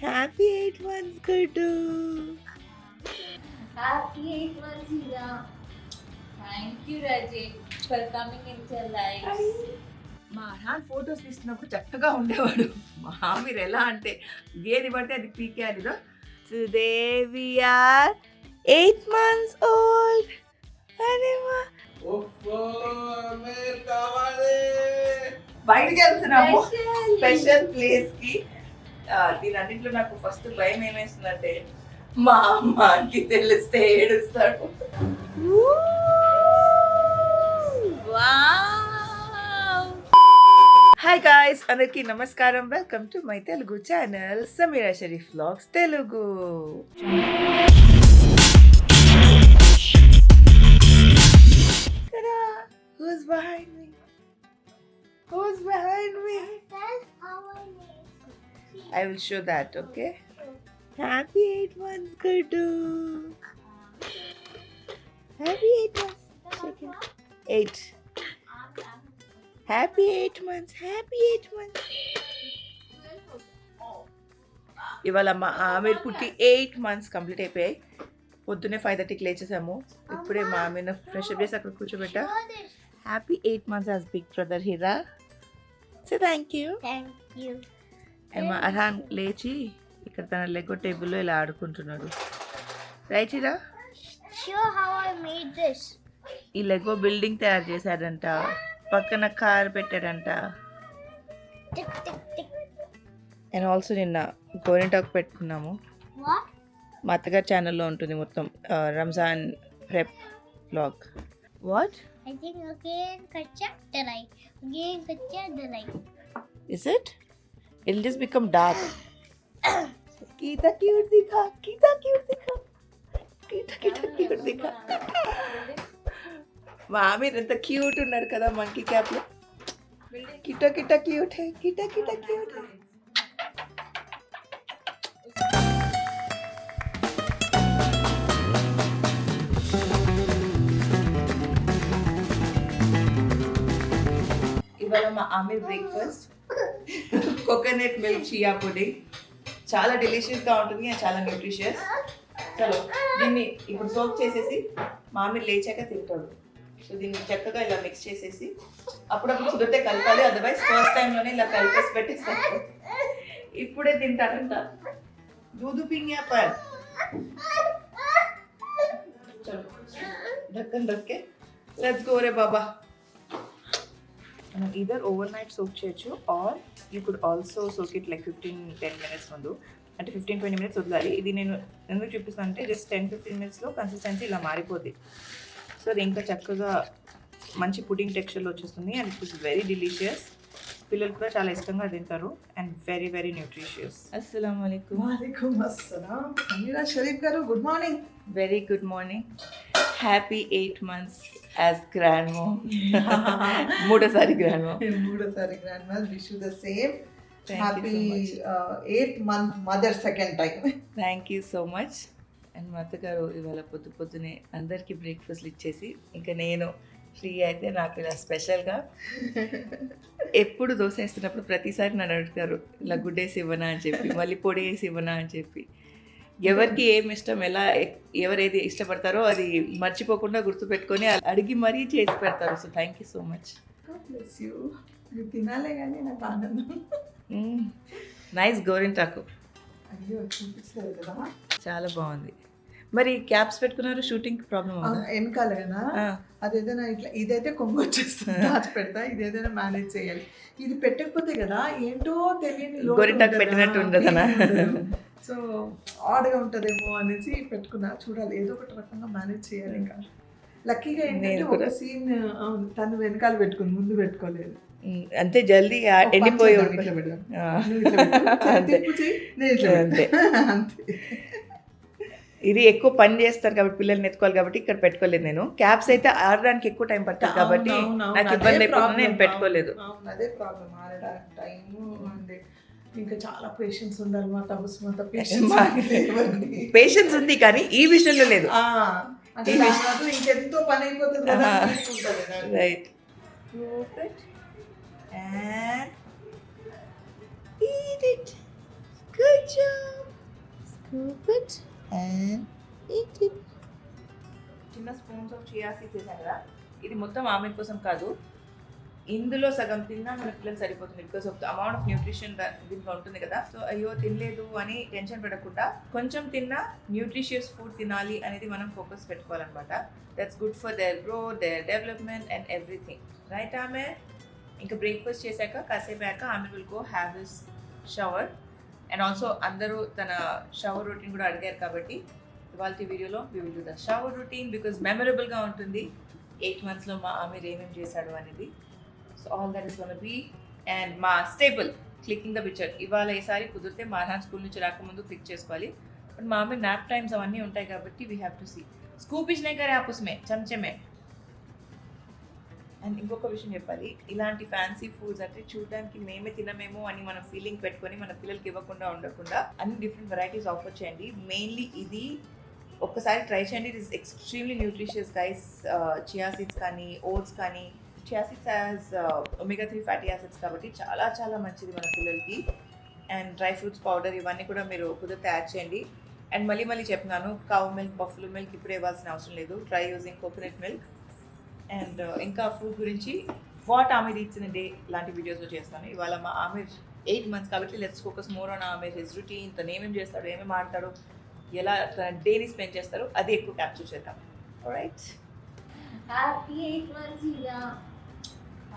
Happy 8 months గుడ్డు. Happy 8 months, Hira. Thank you, Rajay, for coming into our lives. మా నాన్న photos తీస్తున్నప్పుడు చక్కగా ఉండేవాడు. మా మీరు ఎలా అంటే ఏది పడితే అది పీకేయాలిదో. Today we are 8 months old. అరే వా. బయటికి వెళ్తున్నాము స్పెషల్ ప్లేస్ కి. దీని అన్నింటిలో నాకు ఫస్ట్ భయం ఏమేస్తుందంటే మా అమ్మకి తెలిస్తే ఏడుస్తాడు. హాయ్ గాయ్స్, అందరికీ నమస్కారం. Welcome to my Telugu channel Sameera Sharif vlogs Telugu. Who's behind me? Who's behind me? I will show that, okay? Happy 8 months, Guddu. Happy 8 months. Shake it. 8. Happy 8 months. Happy 8 months. ఇవాళ మా ఆమెర్ పుట్టి 8 months కంప్లీట్ అయిపోయాయి. పొద్దున్నే 5:30కి లేచేసాము. ఇప్పుడే మా ఆమెను ఫ్రెష్ అప్ చేసి అక్కడ కూర్చోబెట్టా. Happy 8 months as big brother Hira. Say thank you. Thank you. And మా అర్హాన్ లేచి ఇక్కడ తన లెగో టేబుల్లో ఇలా ఆడుకుంటున్నాడు. Right Hira? Show how I made this. ఈ లెగో బిల్డింగ్ తయారు చేశాడంట, పక్కన కార్ పెట్టాడంట. Tick tick tick. And also నిన్న గోరింటాకు పెట్టుకున్నాము. What? మా అత్తగారి ఛానల్లో ఉంటుంది మొత్తం Ramzan prep vlog. What I think again kacha dalai. Again kacha dalai. Is it? It just become dark. Geeta cute దిఖా, గీత క్యూట్ దిఖా, గీత గీత క్యూట్ దిఖా. మా ఆమెర్ ఎంత క్యూట్ ఉన్నారు కదా మంకీ క్యాప్ లో. కిట కిట క్యూట్ హై, కిట కిట క్యూట్ హై. ఇవాళ మా Aamer breakfast coconut milk chia pudding. చాలా డెలిషియస్గా ఉంటుంది అండ్ చాలా న్యూట్రిషియస్. చలో దీన్ని ఇప్పుడు సోక్ చేసేసి మామిడి లేచాక తింటాడు. సో దీన్ని చక్కగా ఇలా మిక్స్ చేసేసి అప్పుడప్పుడు కుదిరితే కలపాలి, అదర్వైజ్ ఫస్ట్ టైంలోనే ఇలా కలిపేసి పెట్టేస్తాను. ఇప్పుడే తింటారంట. దూదు పింగ్యా పర్. చలో ఢక్కన్ ఢక్కే, లెట్స్ గో రే బాబా. మనం ఈదర్ ఓవర్ నైట్ సోక్ చేయొచ్చు or you could also soak it like 15-10 minutes ముందు, అంటే 15-20 minutes వదలాలి. ఇది నేను ఎందుకు చూపిస్తాను అంటే జస్ట్ 10-15 minutesలో కన్సిస్టెన్సీ ఇలా మారిపోద్ది. సో అది ఇంకా చక్కగా మంచి పుడింగ్ టెక్స్చర్లో వచ్చేస్తుంది and it is very delicious. పిల్లలు కూడా చాలా ఇష్టంగా తింటారు అండ్ వెరీ వెరీ న్యూట్రిషియస్. అస్సలాము అలైకుమ్. వాలేకుమ్ అస్సలాం. Sameera Sharif garu, good morning. Very good morning. Happy 8 months as grand mom. మూడోసారి గ్రాండ్ మామ్. మూడోసారి grand mom. Wish you the same. Thank happy you so much. 8 month mother second time. Thank you so much. And మా అత్తగారు ఇవాళ పొద్దునే అందరికీ బ్రేక్ఫాస్ట్లు ఇచ్చేసి ఇంకా నేను ఫ్రీ అయితే నాకు ఇలా స్పెషల్గా ఎప్పుడు దోశ వేస్తున్నప్పుడు ప్రతిసారి నన్ను అడుగుతారు ఇలా గుడ్డేసి ఇవ్వనా అని చెప్పి, మళ్ళీ పొడి వేసి ఇవ్వనా అని చెప్పి. ఎవరికి ఏమి ఇష్టం, ఎలా ఎవరేది ఇష్టపడతారో అది మర్చిపోకుండా గుర్తుపెట్టుకొని అడిగి మరీ చేసి పెడతారు. So thank you so much. Bless you. మీరు తినాలే కానీ నాకు ఆనందం. నైస్ గోరింటాకు. అయ్యో చూపిస్తారు కదా, చాలా బాగుంది. మరి క్యాప్స్ పెట్టుకున్నారు, షూటింగ్ ప్రాబ్లం వెనకాల కదా. అదేదైనా ఇట్లా ఇదైతే కొంగు వచ్చేస్తుంది, దాచి పెడతా. ఇదేదైనా మేనేజ్ చేయాలి. ఇది పెట్టకపోతే కదా ఏంటో తెలియని గోరింటాకు పెట్టినట్టు ఉండదనా. సో ఆడ్గా ఉంటుందేమో అనేసి పెట్టుకున్నా. చూడాలి, ఏదో ఒకటి రకంగా మేనేజ్ చేయాలి. ఇంకా లక్కీగా ఏంటంటే ఒక సీన్ తను వెనకాల పెట్టుకుంది, ముందు పెట్టుకోలేదు. అంతే జల్దీ ఎండిపోయి అంతే. ఇది ఎక్కువ పని చేస్తారు కాబట్టి పిల్లల్ని ఎత్తుకోవాలి కాబట్టి ఇక్కడ పెట్టుకోలేదు నేను. క్యాప్స్ అయితే ఆడడానికి ఎక్కువ టైం పడుతుంది కాబట్టి నాకు ఇబ్బంది అయిపోతుంది, నేను పెట్టుకోలేదు. అదే ప్రాబ్లం, ఆడడానికి టైము. ఇంకా చాలా పేషెన్స్ ఉండాలి. మా తబుస్మత పేషెన్స్ ఉంది కానీ ఈ విషయంలో లేదు. ఇంకెంతో పని అయిపోతుంది కదా. Right. And eat it. Good job. Scoop it and eat it. చిన్న స్పూన్స్ ఆఫ్ చియా సీడ్స్ వేసాను కదా, ఇది మొత్తం ఆమె కోసం కాదు, ఇందులో సగం తిన్నా మన పిల్లలు సరిపోతుంది because of the amount of nutrition దీంట్లో ఉంటుంది కదా. సో అయ్యో తినలేదు అని టెన్షన్ పడకుండా కొంచెం తిన్నా న్యూట్రిషియస్ ఫుడ్ తినాలి అనేది మనం ఫోకస్ పెట్టుకోవాలన్నమాట. That's good for their growth, their development and everything, right ఆమె? ఇంకా బ్రేక్ఫాస్ట్ చేశాక కాసేపాక ఆమె will go have his shower. And also అందరూ తన షవర్ రొటీన్ కూడా అడిగారు కాబట్టి ఇవాళ వీడియోలో we will do the shower routine because మెమరబుల్గా ఉంటుంది 8 monthsలో మా ఆమెర్ ఏమేమి చేశాడు అనేది. So all that is gonna be. And మా స్టేబుల్ క్లికింగ్ ద పిక్చర్ ఇవాళ ఈసారి కుదిరితే మా నాన్న స్కూల్ నుంచి రాకముందు క్లిక్ చేసుకోవాలి. బట్ మా ఆమె నాప్ టైమ్స్ అవన్నీ ఉంటాయి కాబట్టి we have to see. Scoop ఇచ్చినా కరే ఆప్ ఉస్మే చంచమే. అండ్ ఇంకొక విషయం చెప్పాలి, ఇలాంటి ఫ్యాన్సీ ఫుడ్స్ అంటే చూడడానికి మేమే తినమేమో అని మనం ఫీలింగ్ పెట్టుకొని మన పిల్లలకి ఇవ్వకుండా ఉండకుండా అన్ని డిఫరెంట్ వెరైటీస్ ఆఫర్ చేయండి. మెయిన్లీ ఇది ఒక్కసారి ట్రై చేయండి. It is extremely nutritious guys. Chia seeds కానీ ఓట్స్ కానీ, chia seeds as omega 3 fatty acids కాబట్టి చాలా చాలా మంచిది మన పిల్లలకి. అండ్ డ్రై ఫ్రూట్స్ పౌడర్ ఇవన్నీ కూడా మీరు కుదిరితే యాడ్ చేయండి. అండ్ మళ్ళీ చెప్తున్నాను, కౌ మిల్క్, బఫ్లో మిల్క్ ఇప్పుడు ఇవ్వాల్సిన అవసరం లేదు. Try using coconut milk. And ఇంకా ఫుడ్ గురించి what Aamer eats in day లాంటి వీడియోస్లో చేస్తాను. ఇవాళ మా ఆమెర్ 8 months కాబట్టి let's focus more on Aamer, his routine, తను ఏమేమి చేస్తాడు, ఏమేమి ఆడతాడు, ఎలా తన డేని స్పెండ్ చేస్తారో అది ఎక్కువ క్యాప్చర్ చేద్దాం. Alright, Happy 8 months, Hira.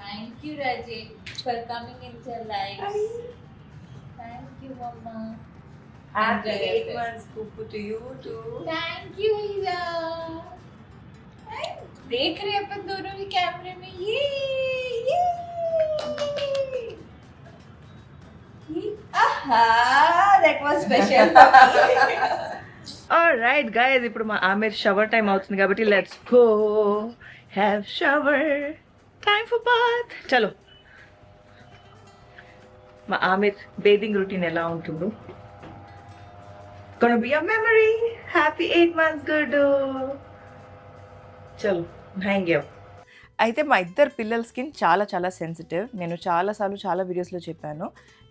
Thank you, Rajay, for coming into our lives. Thank you, Mama. Happy Enjoy 8 your months cook to you to. Thank you, Hira. देख रहे हैं अपन दोनों भी कैमरे में. ये आहा, that was special for me. Alright guys, ఇప్పుడు మా ఆమెర్ షవర్ టైం అవుతుంది కాబట్టి let's go have shower time for bath. చలో, మా ఆమెర్ బేదింగ్ రొటీన్ ఎలా ఉంటుందో. gonna be a memory. Happy 8 months good. చలో నహాయింగే. అయితే మా ఇద్దరు పిల్లల స్కిన్ చాలా చాలా సెన్సిటివ్. నేను చాలాసార్లు చాలా వీడియోస్లో చెప్పాను.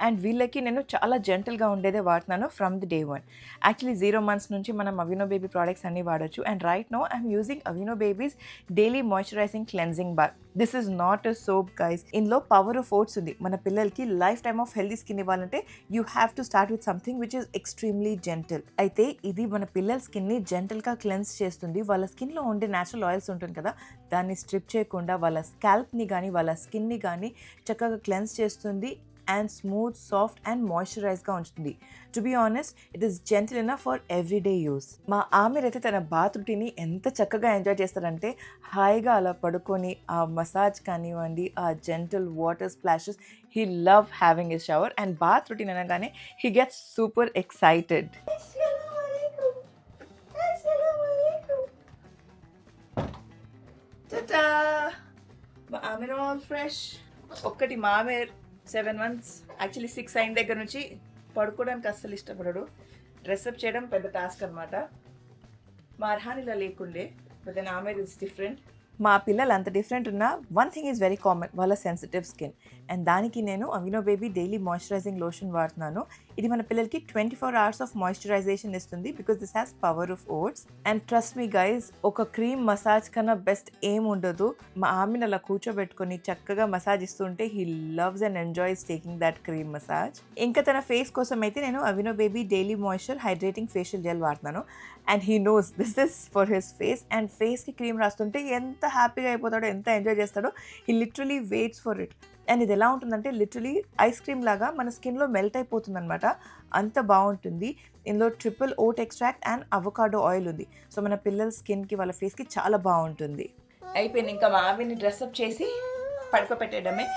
అండ్ వీళ్ళకి నేను చాలా జెంటల్గా ఉండేదే వాడుతున్నాను from the day 1. Actually 0 months నుంచి మనం అవినో బేబీ ప్రోడక్ట్స్ అన్నీ వాడచ్చు. And right now I'm using Aveeno baby's daily moisturizing cleansing bar. This is not a soap guys. ఇందులో పవర్ ఆఫ్ ఓట్స్ ఉంది. మన పిల్లలకి lifetime of healthy skin ఇవ్వాలంటే you have to start with something which is extremely gentle. అయితే ఇది మన పిల్లల స్కిన్ని జెంటల్గా క్లెన్స్ చేస్తుంది. వాళ్ళ స్కిన్లో ఉండే న్యాచురల్ ఆయిల్స్ ఉంటుంది కదా, దాన్ని స్ట్రిప్ చేయకుండా వాళ్ళ స్కాల్ప్ని కానీ వాళ్ళ స్కిన్ని కానీ చక్కగా క్లెన్స్ చేస్తుంది. అండ్ స్మూత్, సాఫ్ట్ అండ్ మాయిశ్చరైజ్గా ఉంచుతుంది. To be honest, it is gentle enough for everyday use. మా ఆమెర్ అయితే తన బాత్ రొటీన్ని ఎంత చక్కగా ఎంజాయ్ చేస్తారంటే హాయిగా అలా పడుకొని ఆ మసాజ్ కానివ్వండి, ఆ gentle water splashes, he love having his shower. And bath routine అనగానే హీ గెట్స్ సూపర్ ఎక్సైటెడ్. మా ఆమెర్ ఆల్ ఫ్రెష్. ఒక్కటి మా ఆమెర్ 7 months, యాక్చువల్లీ 6 అయిన దగ్గర నుంచి పడుకోవడానికి అస్సలు ఇష్టపడడు. డ్రెస్అప్ చేయడం పెద్ద టాస్క్ అనమాట. మా అర్హానిలా లేకుండే, but then Aamer is different. మా పిల్లలు అంత డిఫరెంట్ ఉన్నా one thing is very common, వాళ్ళ సెన్సిటివ్ స్కిన్. అండ్ దానికి నేను Aveeno baby daily moisturising lotion వాడుతున్నాను. ఇది మన పిల్లలకి 24 hours ఆఫ్ మాయిశ్చరైజేషన్ ఇస్తుంది because this has power of oats. And trust me guys, ఒక క్రీమ్ మసాజ్ కన్నా బెస్ట్ ఏం ఉండదు. మా ఆమెను అలా కూర్చోబెట్టుకొని చక్కగా మసాజ్ ఇస్తుంటే he loves and enjoys taking that cream massage. ఇంకా తన ఫేస్ కోసం అయితే నేను Aveeno baby daily moisture hydrating facial gel వాడుతున్నాను. And he knows this is for his face. And ఫేస్కి క్రీమ్ రాస్తుంటే ఎంత హ్యాపీగా అయిపోతాడో, ఎంత ఎంజాయ్ చేస్తాడో. He literally waits for it. And ఇది ఎలా ఉంటుందంటే లిటరలీ ఐస్ క్రీమ్ లాగా మన స్కిన్లో మెల్ట్ అయిపోతుంది అనమాట. అంత బాగుంటుంది. ఇందులో triple vote extract and avocado oil ఉంది. సో మన పిల్లల స్కిన్కి వాళ్ళ ఫేస్కి చాలా బాగుంటుంది. అయిపోయింది, ఇంకా మా ఆమెని డ్రెస్అప్ చేసి పడుకోబెట్టేయడమే.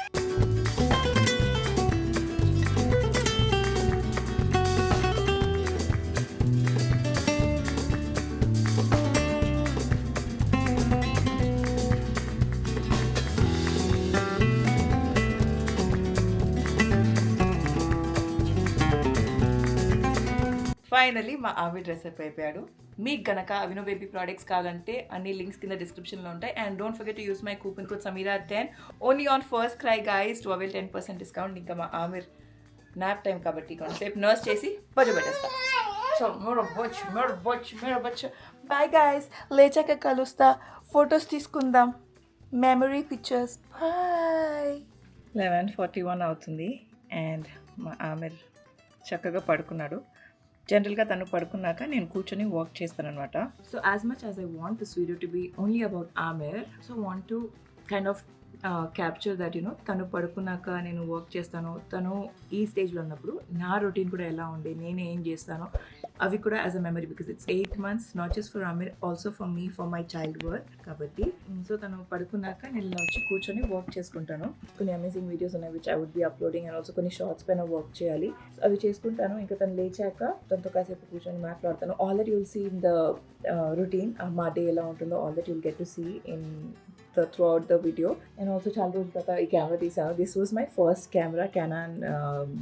ఫైనలీ మా ఆమె డ్రెస్అప్ అయిపోయాడు. మీకు గనక అవినో బేబీ ప్రోడక్ట్స్ కావాలంటే అన్ని లింక్స్ కింద డిస్క్రిప్షన్లో ఉంటాయి. And don't forget to use my coupon code Sameera10 only on first cry guys to avail 10% discount. ఇంకా మా ఆమెర్ నాప్ టైం కాబట్టి కొంతసేపు నర్స్ చేసి పడుకోబెట్టేస్తా. బాయ్ గైస్, లేచాక కలుస్తా, ఫొటోస్ తీసుకుందాం, మెమరీ పిక్చర్స్. బాయ్. 11:41 అవుతుంది అండ్ మా ఆమెర్ చక్కగా పడుకున్నాడు. జనరల్గా తను పడుకున్నాక నేను కూర్చొని వర్క్ చేస్తానన్నమాట. So as much as I want this video to be only about Aamer, so want to kind of capture that తను పడుకున్నాక నేను వర్క్ చేస్తాను, తను ఈ స్టేజ్లో ఉన్నప్పుడు నా రొటీన్ కూడా ఎలా ఉండే, నేను ఏం చేస్తాను, అవి కూడా as a memory, because it's 8 months not just for Aamer, also for me, for my child work. కాబట్టి సో తను పడుకున్నాక నేను ఇలా వచ్చి కూర్చొని వర్క్ చేసుకుంటాను. కొన్ని అమేజింగ్ వీడియోస్ ఉన్నాయి which I would be uploading, and also కొన్ని షార్ట్స్ పైన వర్క్ చేయాలి, అవి చేసుకుంటాను. ఇంకా తను లేచాక తనతో కాసేపు కూర్చొని మాట్లాడతాను. All that you'll see in the routine, మా డే ఎలా ఉంటుందో all that you'll get to see in throughout the video. And also చాలా రోజుల తర్వాత ఈ కెమెరా తీసాను. This was my first camera, Canon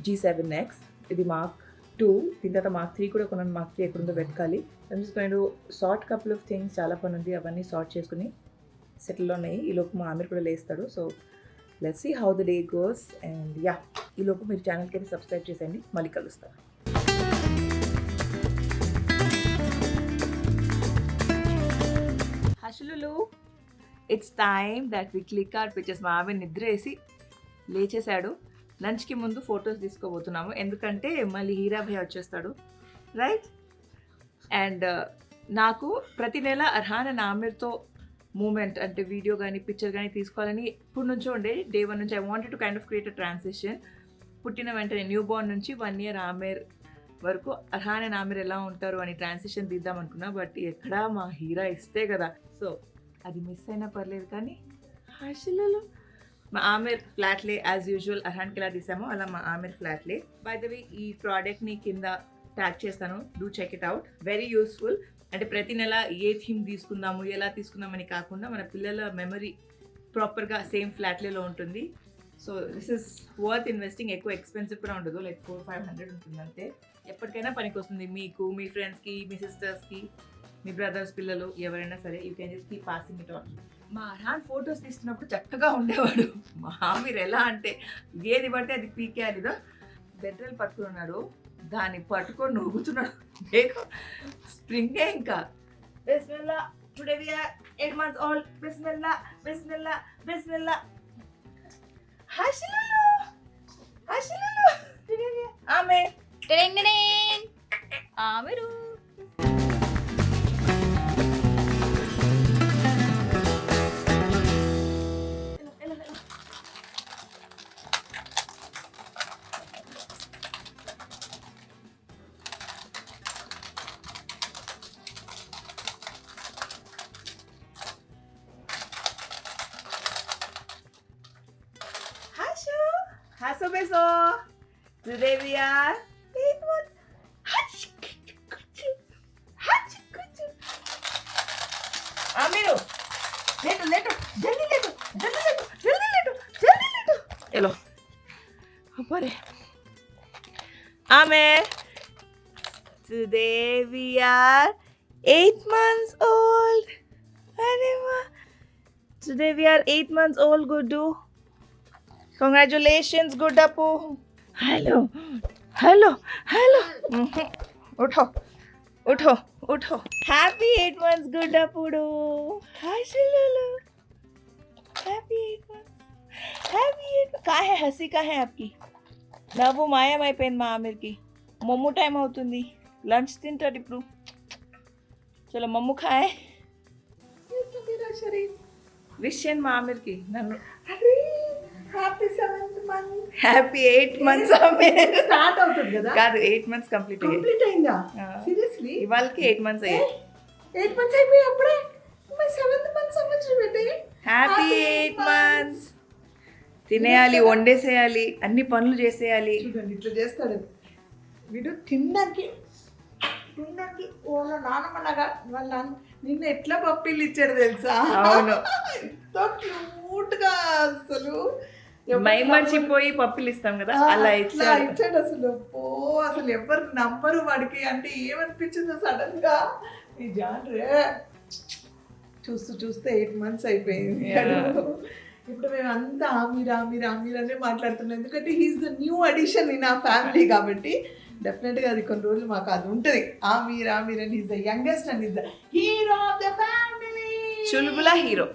G7X. ఇది Mark 2, దీని తర్వాత Mark 3 కూడా కొన్నాను. Mark 3 ఎక్కడుందో వెతకాలి. I'm just going to sort couple of things, చాలా పని ఉంది, అవన్నీ సార్ట్ చేసుకుని సెటిల్లో ఉన్నాయి. ఈలోపు మా ఆమెర్ కూడా లేస్తాడు. So let's see how the day goes. And yeah, ఈలోపు మీరు ఛానల్కి అయితే సబ్స్క్రైబ్ చేసేయండి. మళ్ళీ కలుస్తాను. హషులు, it's time that we click out pictures. మా ఆమె నిద్ర వేసి లేచేశాడు. లంచ్కి ముందు ఫొటోస్ తీసుకోబోతున్నాము, ఎందుకంటే మళ్ళీ హీరా భయ్య వచ్చేస్తాడు, రైట్? అండ్ నాకు ప్రతి నెల అర్హాన్ అండ్ ఆమెర్తో మూమెంట్ అంటే వీడియో కానీ పిక్చర్ కానీ తీసుకోవాలని ఇప్పటి నుంచో ఉండే. డే 1 నుంచి I wanted to kind of create a transition. పుట్టిన వెంటనే న్యూ బోర్న్ నుంచి 1 year ఆమెర్ వరకు అర్హాన్ అండ్ ఆమెర్ ఎలా ఉంటారు అని ట్రాన్సిషన్ తీద్దాం అనుకున్నా. బట్ ఎక్కడా మా హీరా ఇస్తే కదా, సో అది మిస్ అయినా పర్లేదు. కానీ హర్షులు మా ఆమెర్ ఫ్లాట్లే యాజ్ యూజువల్, అర్హాన్కి ఎలా తీసామో అలా మా ఆమెర్ ఫ్లాట్లే. బై ద వే ఈ ప్రోడక్ట్ని కింద ట్యాగ్ చేస్తాను, do check it out, very useful. అంటే ప్రతి నెల ఏ థీమ్ తీసుకుందాము, ఎలా తీసుకుందామని కాకుండా మన పిల్లల మెమరీ ప్రాపర్గా సేమ్ ఫ్లాట్లేలో ఉంటుంది. So this is worth investing. ఎక్కువ ఎక్స్పెన్సివ్ కూడా ఉండదు, లైక్ 400-500 ఉంటుంది అంతే. ఎప్పటికైనా పనికి వస్తుంది, మీకు, మీ ఫ్రెండ్స్కి, మీ సిస్టర్స్కి, మీ బ్రదర్స్ పిల్లలు ఎవరైనా సరే, you can just keep passing it on. మా అర్హాన్ ఫొటోస్ తీస్తున్నప్పుడు చక్కగా ఉండేవాడు. మా ఆమెర్ ఎలా అంటే ఏది పడితే అది పీకేయాలిదో. బెడ్రెల్ పట్టుకున్నాడు, దాన్ని పట్టుకొని నూగుతున్నాడు. స్ప్రింగే ఇంకా. బిస్మిల్లా, today we are 8 months old. బిస్మిల్లా బిస్మిల్లా బిస్మిల్లా. హషులు హషులు, ఆమె ఆమెరు. Hasso beso. Today we are 8 months. Amiru, leto, jaldi leto. Hello. Apare. Amer. Today we are 8 months old. Areva. Today we are 8 months old, Guddu. Congratulations, Guddapu. Hello. Utho. Happy 8 months, Guddapudu. Hi, Shilulu. Happy 8 months. कहाँ है हंसी, कहाँ है आपकी? నవ్వు మాయమైపోయింది మా ఆమెర్కి. మమ్ము టైం అవుతుంది, లంచ్ తింటాడు ఇప్పుడు. చలో మమ్ము ఖాయ్. విష్ చేయండి మా ఆమెర్కి నన్ను. Happy 7th month, happy 8 months Aamer. Start అవుతుంది కదా? కాదు, 8 months కంప్లీట్ అయిందా? సీరియస్లీ ఇవాళకి 8 months అయ్యాయి. 8 months అయిపోయి అప్పుడే మై 7th month సంవత్సరం పెట్టి. Happy 8 months. తినేయాలి, వండేసేయాలి, అన్ని పనులు చేసేయాలి. చూడండి ఇట్లా చేస్తాడు వీడు. తినడానికి వాళ్ళ నాన్నమ్మలాగా వాళ్ళ నాన్న నిన్న ఎట్లా పప్పిళ్ళు ఇచ్చాడు తెలుసా? అవును, ఎంతో క్యూట్గా అసలు. మర్చిపోయి పప్పులు ఇస్తాం కదా, అలా ఇచ్చాడు అసలు. అసలు ఎవరు నమ్మరు వాడికి. అంటే ఏమనిపించిందో సడన్ గా ఈ జాన్రే చూస్తే 8 months అయిపోయింది. ఇప్పుడు మేము అంతా ఆమీర్ అనే మాట్లాడుతున్నాం, ఎందుకంటే he's the new addition in a family. కాబట్టి డెఫినెట్గా అది కొన్ని రోజులు మాకు అది ఉంటుంది. Aamir and is the youngest and is the hero of the family. చుల్బులా హీరో,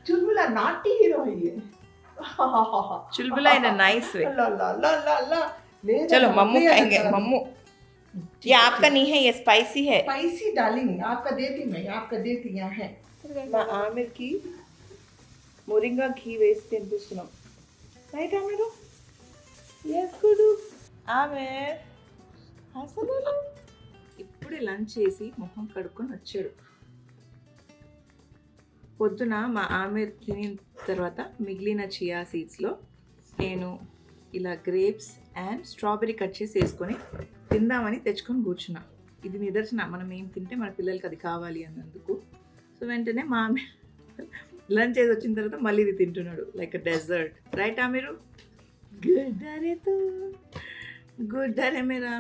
चुलबुला नाटी हीरो है ये. चुलबुला इन अ नाइस वे. ला ला ला ला ला. चलो मम्मू खाएंगे. मम्मू ये आपका नहीं है, ये स्पाइसी है. स्पाइसी डार्लिंग, आपका देती मैं, आपका देती यहाँ है. మా ఆమెర్కి మొరింగా ఘీ వేసి తినిపిస్తున్నాం. రైట్ ఆమెరు? ఎస్ గుడు. ఆమెర్ అసలు ఇప్పుడే లంచ్ చేసి మొహం కడుక్కొని వచ్చాడు. పొద్దున మా ఆమెర్ తినిన తర్వాత మిగిలిన చియా సీడ్స్లో నేను ఇలా గ్రేప్స్ అండ్ స్ట్రాబెర్రీ కట్ చేసి వేసుకొని తిందామని తెచ్చుకొని కూర్చున్నా. ఇది నిదర్శన మనం ఏం తింటే మన పిల్లలకి అది కావాలి అన్నందుకు. సో వెంటనే మా ఆమె లంచ్ చేసి వచ్చిన తర్వాత మళ్ళీ ఇది తింటున్నాడు లైక్ డెజర్ట్. రైట్ ఆమెరు? గుడ్ అరే తూ, గుడ్ అరే మేరా.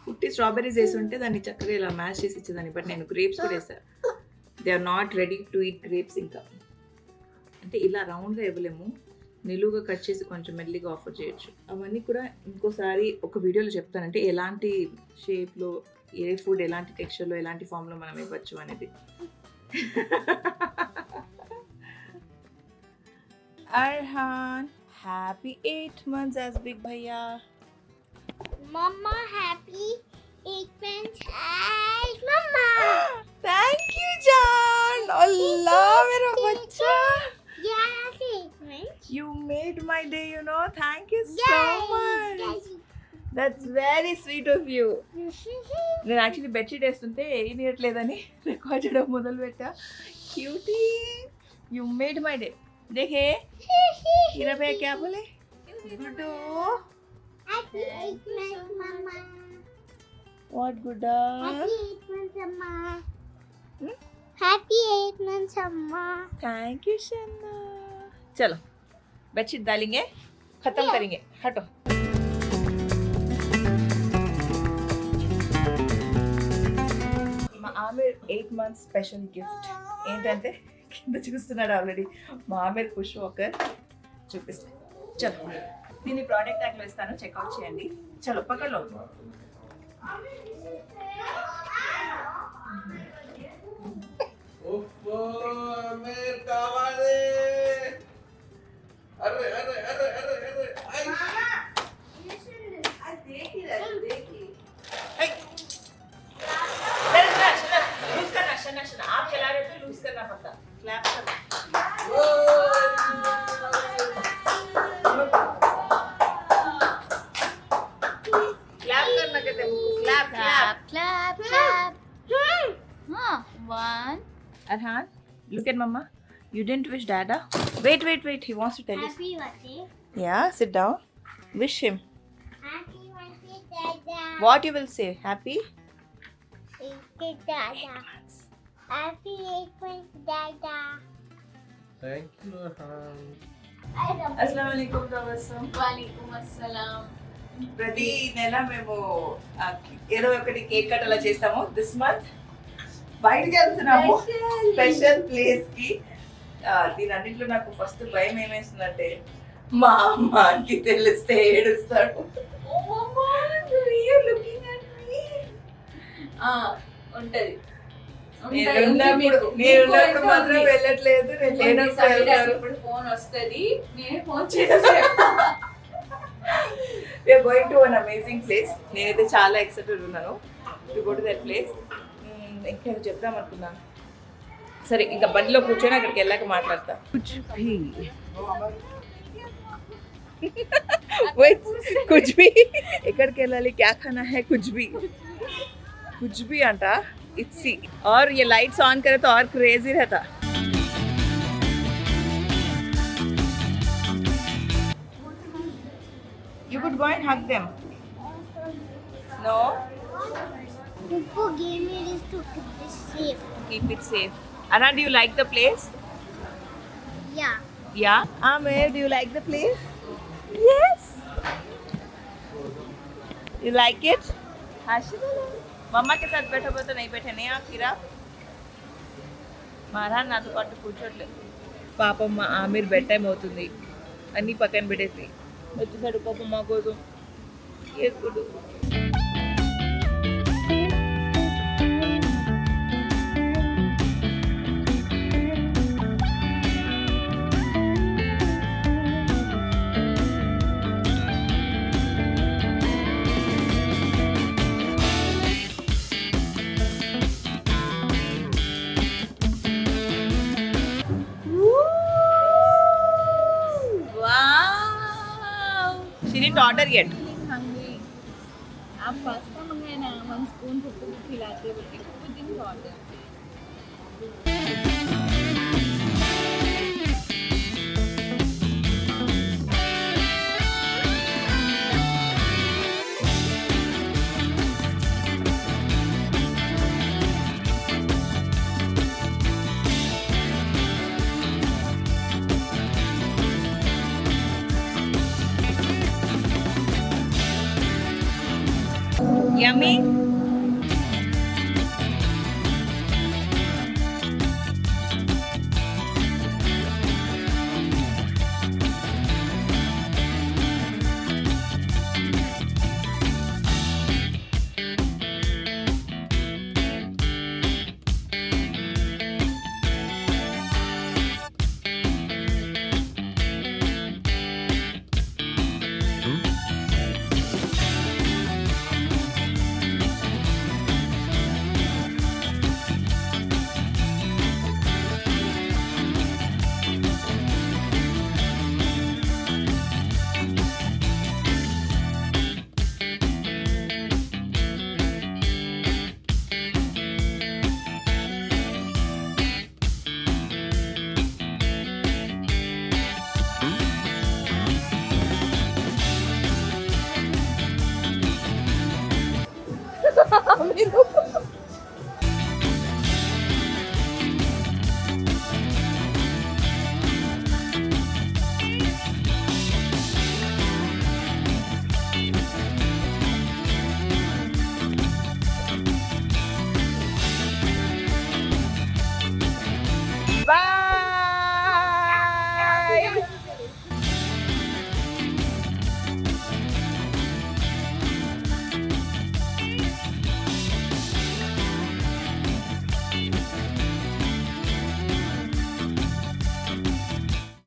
పుట్టి స్ట్రాబెర్రీస్ వేసి ఉంటే దాన్ని చక్కగా ఇలా మ్యాష్ చేసి ఇచ్చేదాన్ని, బట్ నేను గ్రేప్స్ కూడా వేసాను. They are not ready to eat grapes. ఇంకా అంటే ఇలా రౌండ్గా ఇవ్వలేము, నిలువుగా కట్ చేసి కొంచెం మెల్లిగా ఆఫర్ చేయొచ్చు. అవన్నీ కూడా ఇంకోసారి ఒక వీడియోలో చెప్తానంటే ఎలాంటి షేప్లో ఏ ఫుడ్ ఎలాంటి టెక్స్చర్లో ఎలాంటి ఫామ్లో మనం ఇవ్వచ్చు అనేది. Arhan happy 8 months as big భయ్యా. Mama, happy 8 months. Hi, Mama. Thank you, John. Allah, mera bachcha. Yeah, that's 8 months. You made my day, you know. Thank you so much. That's very sweet of you. నేను actually bedsheet వేస్తుంటే వేయట్లేదని record చేయడం మొదలు పెట్టా. Cutie, you made my day. దేఖే हीरा भैया क्या बोले? Guddu. Happy 8 months, Mama. What गुड्डा? Happy 8 months, Mama. Happy 8 months, Mama. Thank you Shanna. चलो बेडशीट डालेंगे, खत्म करेंगे. हटो. మా ఆమెర్ 8 months స్పెషల్ గిఫ్ట్ ఏంటంటే కింద చూస్తున్నాడు ఆల్రెడీ. మా ఆమెర్ పుష్ వాకర్ చూపిస్తాను. చలో దీన్ని ప్రోడక్ట్ ట్యాగ్లో ఇస్తాను, చెక్అవుట్ చేయండి. చలో పక్కలో. आमिर कावाले. अरे अरे अरे अरे अरे आई. लूज करना शना शना. आप चला रहे तो लूज करना पड़ता. क्लैप करना. क्लैप करना कहते हैं. Clap clap. Clap, clap. One. Arhan, look at mama. You didn't wish dada. Wait. He wants to tell you. Happy birthday. Yeah, sit down. Wish him. Happy birthday, Dada. What you will say? Happy? Birthday, Dada. Happy 8 months, Dada. Thank you, Arhan. Assalamualaikum Tawasum. Walaikum assalam. ప్రతి నెల మేము ఏదో ఒకటి cake cut అలా చేస్తాము. This month బయటికి వెళ్తున్నాము special place కి. దీని అన్నింటిలో నాకు ఫస్ట్ భయం ఏమేస్తుందంటే మా అమ్మకి తెలిస్తే ఏడుస్తాడు. ఉంటది. నేనున్నప్పుడు మాత్రం వెళ్ళట్లేదు, నేను లేనప్పుడు వెళ్తారు. ఇప్పుడు ఫోన్ వస్తది, నేనే ఫోన్ చేసి We are going to an amazing place. నేనైతే చాలా ఎక్సైటెడ్ ఉన్నాను to go to that place. ఇంకేదో చెప్దాం అనుకున్నాను. సరే ఇంకా బండిలో కూర్చొని అక్కడికి వెళ్ళాక మాట్లాడతా. కుచ్ భీ ఎక్కడికి వెళ్ళాలి? క్యా ఖానా హై? కుచ్ భీ అంట. ఇట్స్ और ये लाइट्स ऑन करे तो और क्रेजी रहता. You could go and hug them. No? Who gave me this to keep this safe? Keep it safe. Anna, do you like the place? Yeah. Yeah. Amir, do you like the place? Yes. You like it? Hashim? मम्मा के साथ बैठो तो नहीं बैठे नहीं आप हीरा. మారా నాతో పాటు కూర్చోట్లేదు. పాపం మా ఆమిర్ బెడ్ టైం అవుతుంది, అన్నీ పక్కన పెట్టేసి వచ్చేసాడు పాపం మా కోసం. ఎప్పుడు order yet. feeling hungry. आप पास्ता मंगाना 1 spoon पप्पू को खिलाते बोलते पप्पू दिन ऑर्डर Yummy?